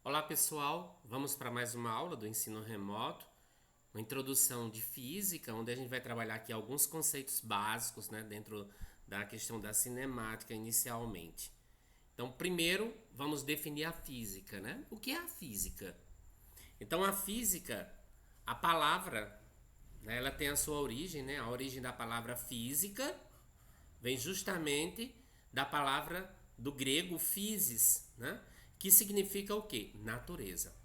Olá pessoal, vamos para mais uma aula do ensino remoto, uma introdução de física, onde a gente vai trabalhar aqui alguns conceitos básicos, né, dentro da questão da cinemática inicialmente. Então, primeiro, vamos definir a física, né? O que é a física? Então, a física, a palavra, né, ela tem a sua origem, né? A origem da palavra física vem justamente da palavra do grego physis, né? Que significa o quê? Natureza.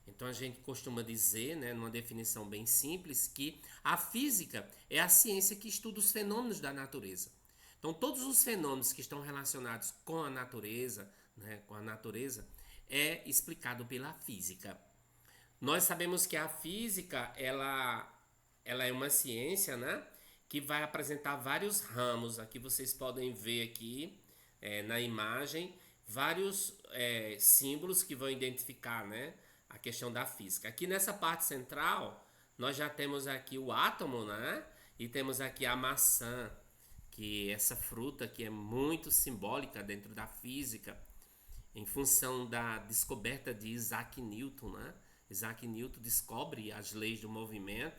Então a gente costuma dizer, né, numa definição bem simples, que a física é a ciência que estuda os fenômenos da natureza. Então todos os fenômenos que estão relacionados com a natureza, né, é explicado pela física. Nós sabemos que a física ela é uma ciência, né, que vai apresentar vários ramos. Aqui vocês podem ver aqui na imagem vários símbolos que vão identificar, né, a questão da física. Aqui nessa parte central nós já temos aqui o átomo, né, e temos aqui a maçã, que essa fruta que é muito simbólica dentro da física em função da descoberta de Isaac Newton, né? Isaac Newton descobre as leis do movimento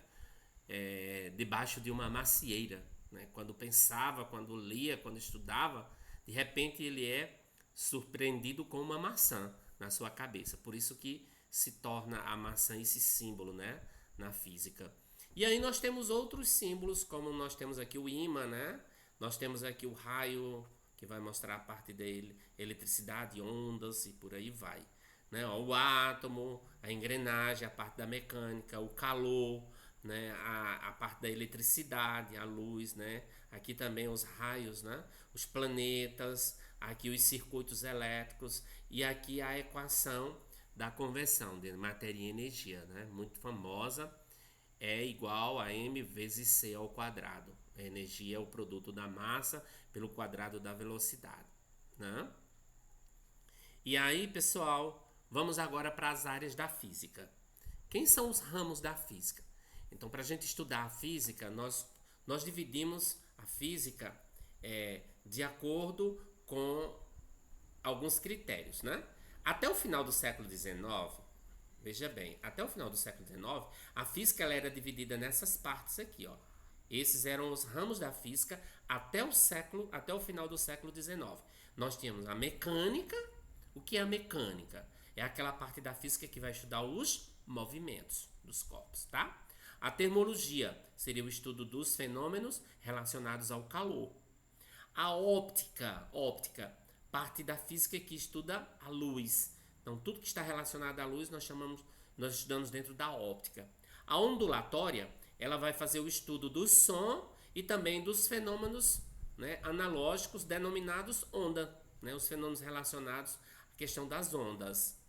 debaixo de uma macieira, né? Quando pensava, quando lia, quando estudava, de repente ele é surpreendido com uma maçã na sua cabeça. Por isso que se torna a maçã esse símbolo, né? Na física. E aí nós temos outros símbolos, como nós temos aqui o ímã, né? Nós temos aqui o raio, que vai mostrar a parte da eletricidade, ondas e por aí vai. Né? O átomo, a engrenagem, a parte da mecânica, o calor, né? A parte da eletricidade, a luz, né? Aqui também os raios, né? Os planetas, aqui os circuitos elétricos e aqui a equação da conversão de matéria e energia, né? Muito famosa, é igual a m vezes c ao quadrado. A energia é o produto da massa pelo quadrado da velocidade, né? E aí, pessoal, vamos agora para as áreas da física. Quem são os ramos da física? Então, para a gente estudar a física, nós dividimos a física de acordo com alguns critérios, né? Até o final do século XIX, veja bem, até o final do século XIX, a física ela era dividida nessas partes aqui, ó. Esses eram os ramos da física até o final do século XIX. Nós tínhamos a mecânica. O que é a mecânica? É aquela parte da física que vai estudar os movimentos dos corpos, tá? A termologia seria o estudo dos fenômenos relacionados ao calor. A óptica, parte da física que estuda a luz. Então, tudo que está relacionado à luz nós estudamos dentro da óptica. A ondulatória, ela vai fazer o estudo do som e também dos fenômenos, né, analógicos denominados onda, né, os fenômenos relacionados à questão das ondas.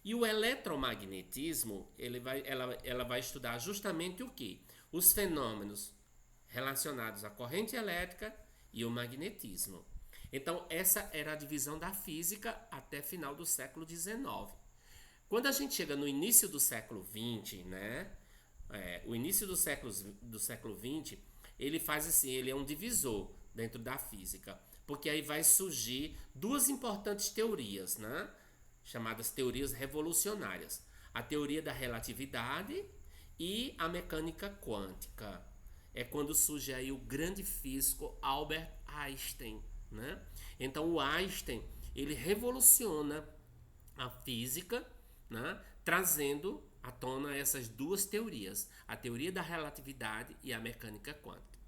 E o eletromagnetismo, ela vai estudar justamente o que? Os fenômenos relacionados à corrente elétrica e o magnetismo. Então, essa era a divisão da física até final do século XIX. Quando a gente chega no início do século XX, né? O início do século XX, ele faz assim, ele é um divisor dentro da física, porque aí vai surgir duas importantes teorias, né? Chamadas teorias revolucionárias. A teoria da relatividade e a mecânica quântica. É quando surge aí o grande físico Albert Einstein, né? Então o Einstein, ele revoluciona a física, né? Trazendo à tona essas duas teorias, a teoria da relatividade e a mecânica quântica.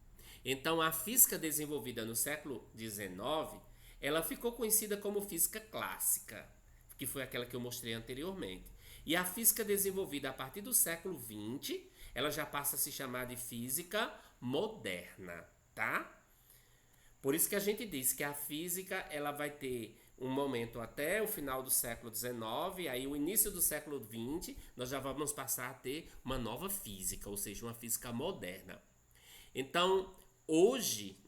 Então a física desenvolvida no século XIX, ela ficou conhecida como física clássica, que foi aquela que eu mostrei anteriormente. E a física desenvolvida a partir do século XX, ela já passa a se chamar de física moderna, tá? Por isso que a gente diz que a física ela vai ter um momento até o final do século XIX, aí o início do século XX, nós já vamos passar a ter uma nova física, ou seja, uma física moderna. Então, hoje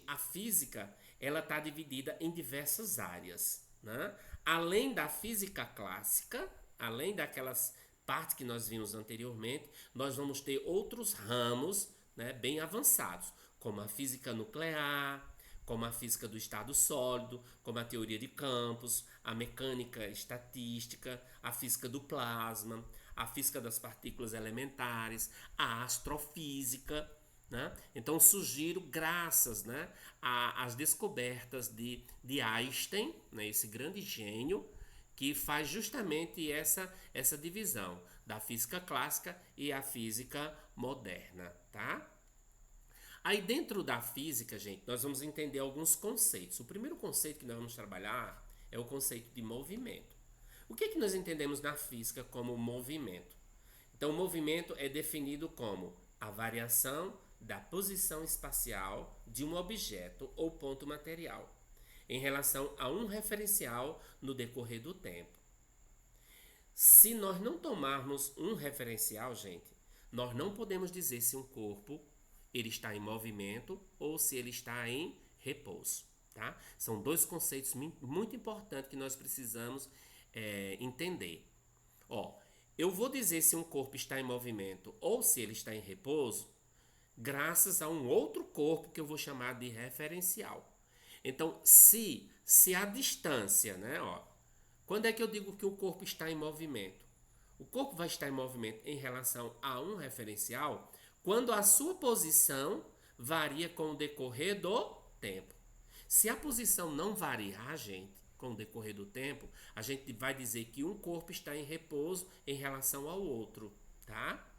a física ela está dividida em diversas áreas, né? Além da física clássica, além daquelas partes que nós vimos anteriormente, nós vamos ter outros ramos, né, bem avançados, como a física nuclear, como a física do estado sólido, como a teoria de campos, a mecânica estatística, a física do plasma, a física das partículas elementares, a astrofísica, né? Então surgiram graças, né, às descobertas de Einstein, né, esse grande gênio, que faz justamente essa divisão da física clássica e a física moderna, tá? Aí dentro da física, gente, nós vamos entender alguns conceitos. O primeiro conceito que nós vamos trabalhar é o conceito de movimento. O que nós entendemos na física como movimento? Então, o movimento é definido como a variação da posição espacial de um objeto ou ponto material em relação a um referencial no decorrer do tempo. Se nós não tomarmos um referencial, gente, nós não podemos dizer se um corpo ele está em movimento ou se ele está em repouso, tá? São dois conceitos muito importantes que nós precisamos entender. Ó, eu vou dizer se um corpo está em movimento ou se ele está em repouso graças a um outro corpo que eu vou chamar de referencial. Então, se a distância, né, ó, quando é que eu digo que o corpo está em movimento? O corpo vai estar em movimento em relação a um referencial quando a sua posição varia com o decorrer do tempo. Se a posição não variar, gente, com o decorrer do tempo, a gente vai dizer que um corpo está em repouso em relação ao outro, tá?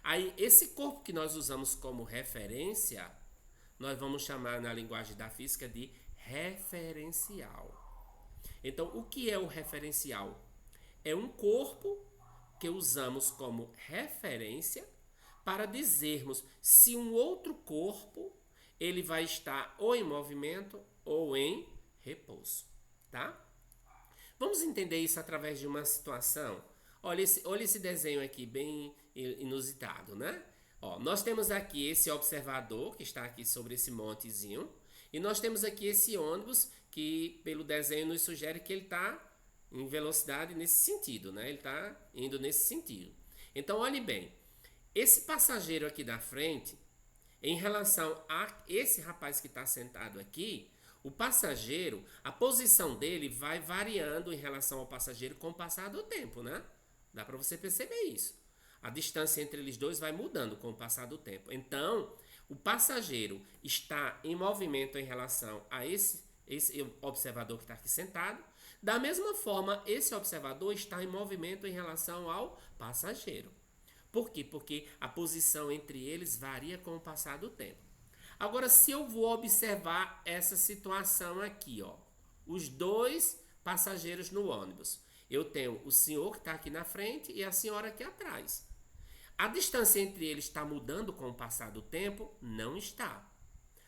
Aí, esse corpo que nós usamos como referência, nós vamos chamar na linguagem da física de referencial. Então, o que é o referencial? É um corpo que usamos como referência para dizermos se um outro corpo ele vai estar ou em movimento ou em repouso, tá? Vamos entender isso através de uma situação. Olha esse desenho aqui bem inusitado, né? Ó, nós temos aqui esse observador que está aqui sobre esse montezinho e nós temos aqui esse ônibus que pelo desenho nos sugere que ele está em velocidade nesse sentido, né? Ele está indo nesse sentido. Então, olhe bem, esse passageiro aqui da frente, em relação a esse rapaz que está sentado aqui, o passageiro, a posição dele vai variando em relação ao passageiro com o passar do tempo, né? Dá para você perceber isso. A distância entre eles dois vai mudando com o passar do tempo. Então, o passageiro está em movimento em relação a esse observador que está aqui sentado. Da mesma forma, esse observador está em movimento em relação ao passageiro. Por quê? Porque a posição entre eles varia com o passar do tempo. Agora, se eu vou observar essa situação aqui, ó, os dois passageiros no ônibus. Eu tenho o senhor que está aqui na frente e a senhora aqui atrás. A distância entre eles está mudando com o passar do tempo? Não está.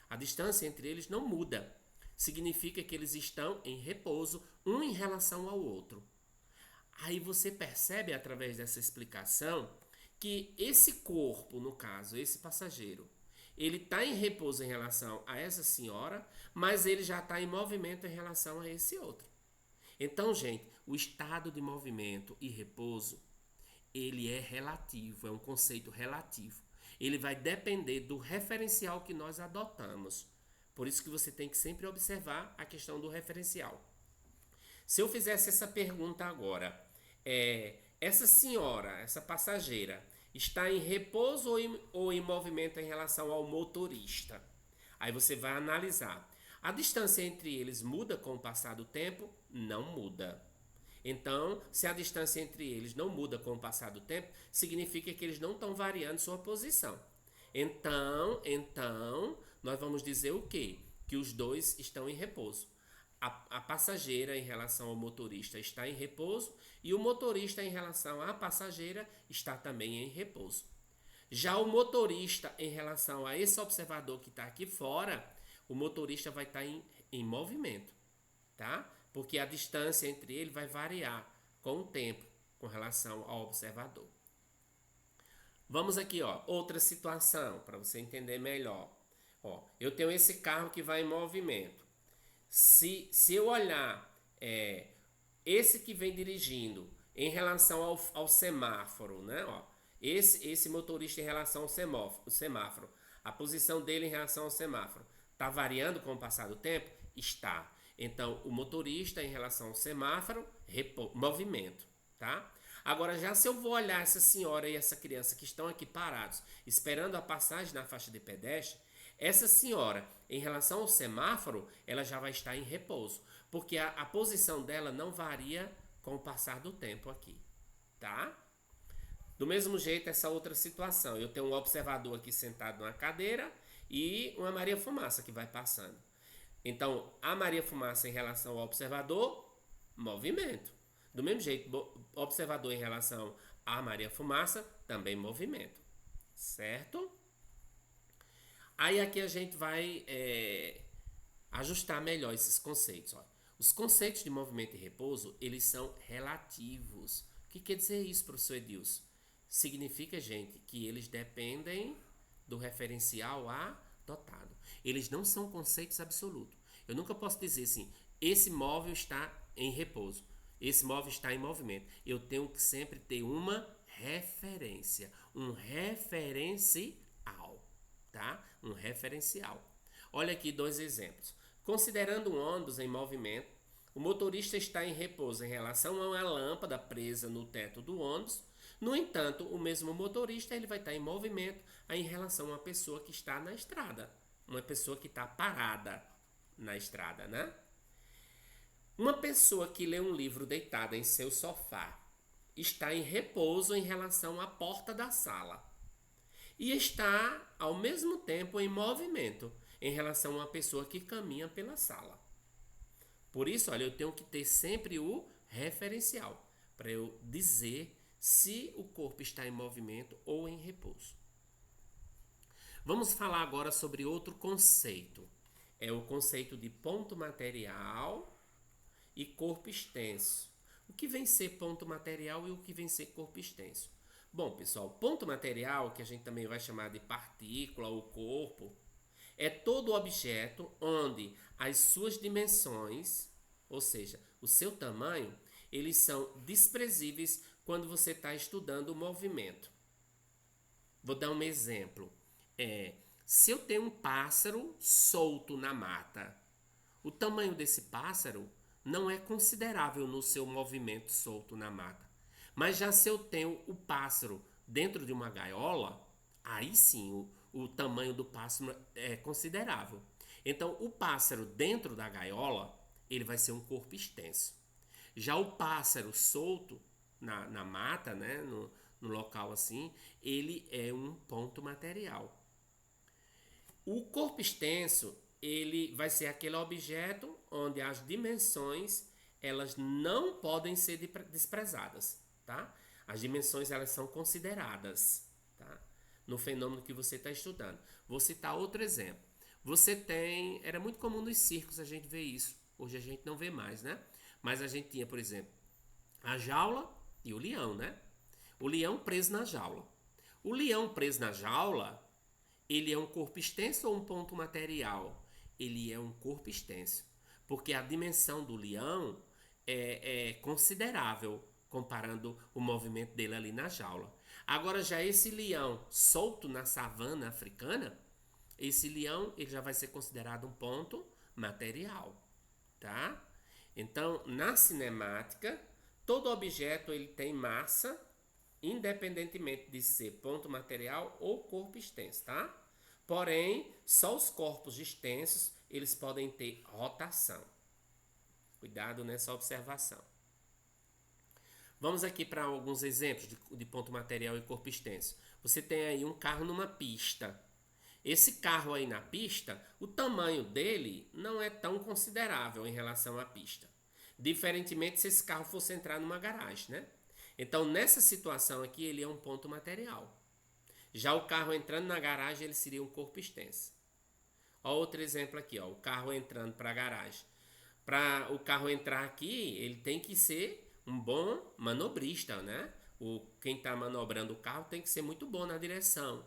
A distância entre eles não muda. Significa que eles estão em repouso, um em relação ao outro. Aí você percebe, através dessa explicação, que esse corpo, no caso, esse passageiro, ele está em repouso em relação a essa senhora, mas ele já está em movimento em relação a esse outro. Então, gente, o estado de movimento e repouso, ele é relativo, é um conceito relativo. Ele vai depender do referencial que nós adotamos. Por isso que você tem que sempre observar a questão do referencial. Se eu fizesse essa pergunta agora, essa senhora, essa passageira, está em repouso ou em movimento em relação ao motorista? Aí você vai analisar. A distância entre eles muda com o passar do tempo? Não muda. Então, se a distância entre eles não muda com o passar do tempo, significa que eles não estão variando sua posição. Então, nós vamos dizer o quê? Que os dois estão em repouso. A passageira em relação ao motorista está em repouso e o motorista em relação à passageira está também em repouso. Já o motorista em relação a esse observador que está aqui fora, o motorista vai estar em movimento, tá? Porque a distância entre ele vai variar com o tempo com relação ao observador. Vamos aqui, ó, outra situação para você entender melhor. Ó, eu tenho esse carro que vai em movimento. Se eu olhar esse que vem dirigindo em relação ao semáforo, né? Ó, esse motorista em relação ao semáforo, a posição dele em relação ao semáforo Está variando com o passar do tempo? Está. Então, o motorista em relação ao semáforo, movimento, tá? Agora, já se eu vou olhar essa senhora e essa criança que estão aqui parados, esperando a passagem na faixa de pedestre, essa senhora, em relação ao semáforo, ela já vai estar em repouso, porque a posição dela não varia com o passar do tempo aqui, tá? Do mesmo jeito, essa outra situação, eu tenho um observador aqui sentado numa cadeira e uma Maria Fumaça que vai passando. Então, a Maria Fumaça em relação ao observador, movimento. Do mesmo jeito, observador em relação à Maria Fumaça, também movimento. Certo? Aí aqui a gente vai ajustar melhor esses conceitos. Ó. Os conceitos de movimento e repouso, eles são relativos. O que quer dizer isso, professor Edilson? Significa, gente, que eles dependem do referencial adotado. Eles não são conceitos absolutos. Eu nunca posso dizer assim, esse móvel está em repouso, esse móvel está em movimento. Eu tenho que sempre ter uma referência, um referencial, tá? Um referencial. Olha aqui dois exemplos. Considerando um ônibus em movimento, o motorista está em repouso em relação a uma lâmpada presa no teto do ônibus. No entanto, o mesmo motorista ele vai estar em movimento em relação a uma pessoa que está na estrada, uma pessoa que está parada na estrada, né? Uma pessoa que lê um livro deitada em seu sofá está em repouso em relação à porta da sala e está, ao mesmo tempo, em movimento em relação a uma pessoa que caminha pela sala. Por isso, olha, eu tenho que ter sempre o referencial para eu dizer se o corpo está em movimento ou em repouso. Vamos falar agora sobre outro conceito. É o conceito de ponto material e corpo extenso. O que vem ser ponto material e o que vem ser corpo extenso? Bom, pessoal, ponto material, que a gente também vai chamar de partícula ou corpo, é todo objeto onde as suas dimensões, ou seja, o seu tamanho, eles são desprezíveis quando você está estudando o movimento. Vou dar um exemplo. Se eu tenho um pássaro solto na mata, o tamanho desse pássaro não é considerável no seu movimento solto na mata. Mas já se eu tenho o pássaro dentro de uma gaiola, aí sim o tamanho do pássaro é considerável. Então, o pássaro dentro da gaiola, ele vai ser um corpo extenso. Já o pássaro solto na mata, né, no local assim, ele é um ponto material. O corpo extenso, ele vai ser aquele objeto onde as dimensões elas não podem ser desprezadas, tá? As dimensões elas são consideradas, tá? No fenômeno que você está estudando. Vou citar outro exemplo. Você tem, era muito comum nos circos a gente ver isso. Hoje a gente não vê mais, né? Mas a gente tinha, por exemplo, a jaula e o leão, né? O leão preso na jaula. O leão preso na jaula, ele é um corpo extenso ou um ponto material? Ele é um corpo extenso, porque a dimensão do leão é considerável comparando o movimento dele ali na jaula. Agora já esse leão solto na savana africana, esse leão ele já vai ser considerado um ponto material, tá? Então, na cinemática, todo objeto ele tem massa, independentemente de ser ponto material ou corpo extenso, tá? Porém, só os corpos extensos, eles podem ter rotação. Cuidado nessa observação. Vamos aqui para alguns exemplos de ponto material e corpo extenso. Você tem aí um carro numa pista. Esse carro aí na pista, o tamanho dele não é tão considerável em relação à pista. Diferentemente se esse carro fosse entrar numa garagem, né? Então, nessa situação aqui, ele é um ponto material. Já o carro entrando na garagem, ele seria um corpo extenso. Ó, outro exemplo aqui, ó, o carro entrando para a garagem. Para o carro entrar aqui, ele tem que ser um bom manobrista, né? Quem está manobrando o carro tem que ser muito bom na direção.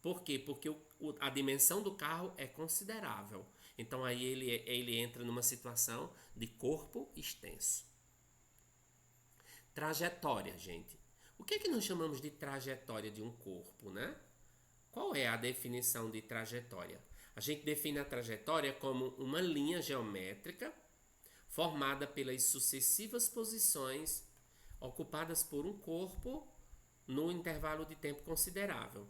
Por quê? Porque a dimensão do carro é considerável. Então aí ele entra numa situação de corpo extenso. Trajetória, gente. O que é que nós chamamos de trajetória de um corpo, né? Qual é a definição de trajetória? A gente define a trajetória como uma linha geométrica formada pelas sucessivas posições ocupadas por um corpo no intervalo de tempo considerável.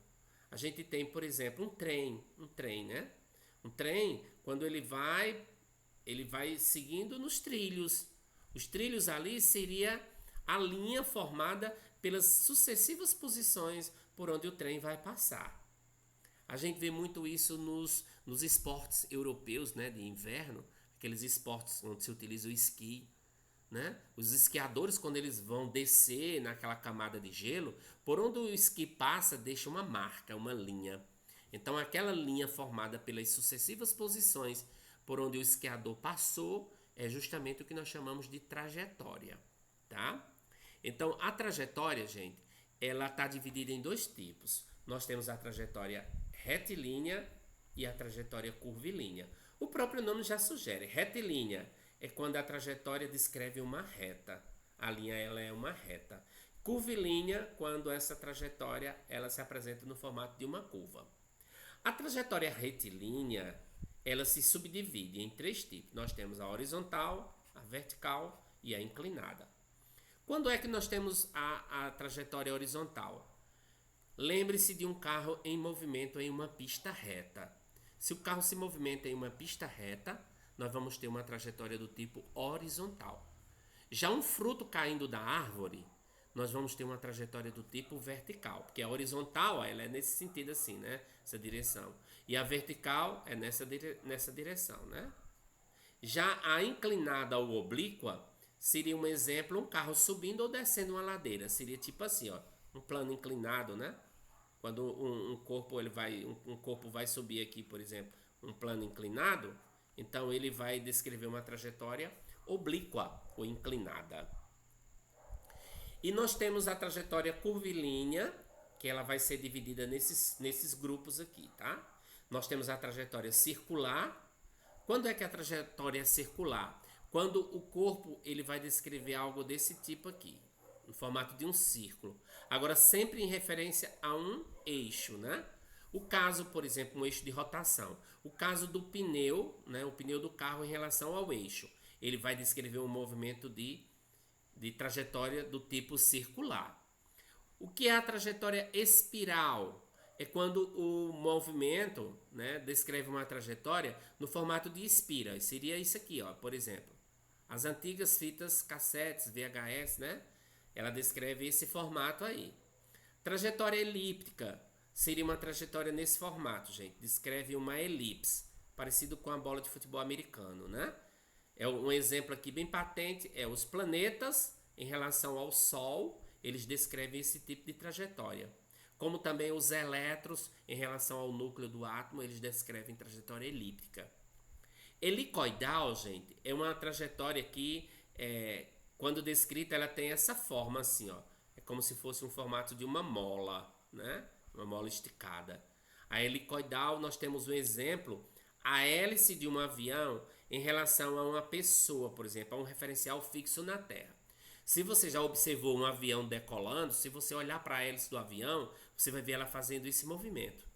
A gente tem, por exemplo, um trem, né? Um trem, quando ele vai seguindo nos trilhos. Os trilhos ali seria a linha formada pelas sucessivas posições por onde o trem vai passar. A gente vê muito isso nos esportes europeus, né, de inverno, aqueles esportes onde se utiliza o esqui, né? Os esquiadores, quando eles vão descer naquela camada de gelo, por onde o esqui passa, deixa uma marca, uma linha. Então, aquela linha formada pelas sucessivas posições por onde o esquiador passou é justamente o que nós chamamos de trajetória, tá? Então, a trajetória, gente, ela está dividida em dois tipos. Nós temos a trajetória retilínea e a trajetória curvilínea. O próprio nome já sugere. Retilínea é quando a trajetória descreve uma reta. A linha ela é uma reta. Curvilínea, quando essa trajetória ela se apresenta no formato de uma curva. A trajetória retilínea, ela se subdivide em três tipos. Nós temos a horizontal, a vertical e a inclinada. Quando é que nós temos a trajetória horizontal? Lembre-se de um carro em movimento em uma pista reta. Se o carro se movimenta em uma pista reta, nós vamos ter uma trajetória do tipo horizontal. Já um fruto caindo da árvore, nós vamos ter uma trajetória do tipo vertical, porque a horizontal ela é nesse sentido assim, né? Essa direção. E a vertical é nessa direção, né? Já a inclinada ou oblíqua seria um exemplo, um carro subindo ou descendo uma ladeira. Seria tipo assim, ó, um plano inclinado, né? Quando um corpo vai subir aqui, por exemplo, um plano inclinado, então ele vai descrever uma trajetória oblíqua ou inclinada. E nós temos a trajetória curvilínea, que ela vai ser dividida nesses grupos aqui, tá? Nós temos a trajetória circular. Quando é que a trajetória é circular? Quando o corpo ele vai descrever algo desse tipo aqui, no formato de um círculo. Agora, sempre em referência a um eixo, né? O caso, por exemplo, um eixo de rotação. O caso do pneu, né? O pneu do carro em relação ao eixo. Ele vai descrever um movimento de trajetória do tipo circular. O que é a trajetória espiral? É quando o movimento, né, descreve uma trajetória no formato de espira. Seria isso aqui, ó, por exemplo. As antigas fitas cassetes, VHS, né? Ela descreve esse formato aí. Trajetória elíptica seria uma trajetória nesse formato, gente. Descreve uma elipse, parecido com a bola de futebol americano, né? É um exemplo aqui bem patente, é os planetas em relação ao Sol, eles descrevem esse tipo de trajetória. Como também os elétrons em relação ao núcleo do átomo, eles descrevem trajetória elíptica. Helicoidal, gente, é uma trajetória que, quando descrita, ela tem essa forma assim, ó. É como se fosse um formato de uma mola, né? Uma mola esticada. A helicoidal, nós temos um exemplo, a hélice de um avião em relação a uma pessoa, por exemplo, a um referencial fixo na Terra. Se você já observou um avião decolando, se você olhar para a hélice do avião, você vai ver ela fazendo esse movimento.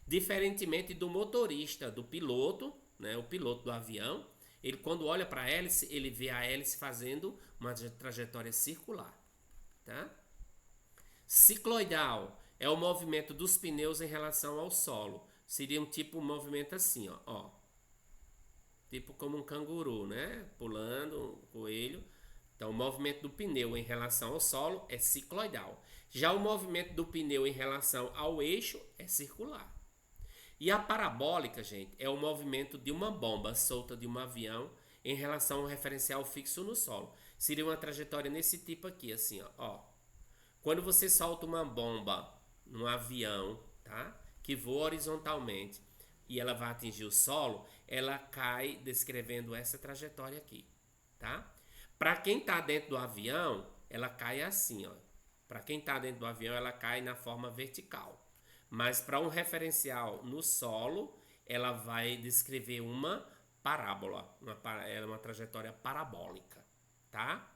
Diferentemente do motorista, do piloto, né, o piloto do avião, ele quando olha para a hélice, ele vê a hélice fazendo uma trajetória circular, tá? Cicloidal é o movimento dos pneus em relação ao solo. Seria um tipo de movimento assim, ó. Tipo como um canguru, né? Pulando, um coelho. Então, o movimento do pneu em relação ao solo é cicloidal. Já o movimento do pneu em relação ao eixo é circular. E a parabólica, gente, é o movimento de uma bomba solta de um avião em relação ao referencial fixo no solo. Seria uma trajetória nesse tipo aqui, assim, ó. Quando você solta uma bomba num avião, tá? Que voa horizontalmente e ela vai atingir o solo, ela cai descrevendo essa trajetória aqui, tá? Para quem está dentro do avião, ela cai assim, ó. Para quem está dentro do avião, ela cai na forma vertical. Mas para um referencial no solo, ela vai descrever uma parábola, uma trajetória parabólica, tá?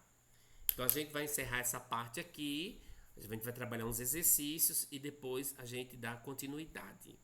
Então a gente vai encerrar essa parte aqui, a gente vai trabalhar uns exercícios e depois a gente dá continuidade.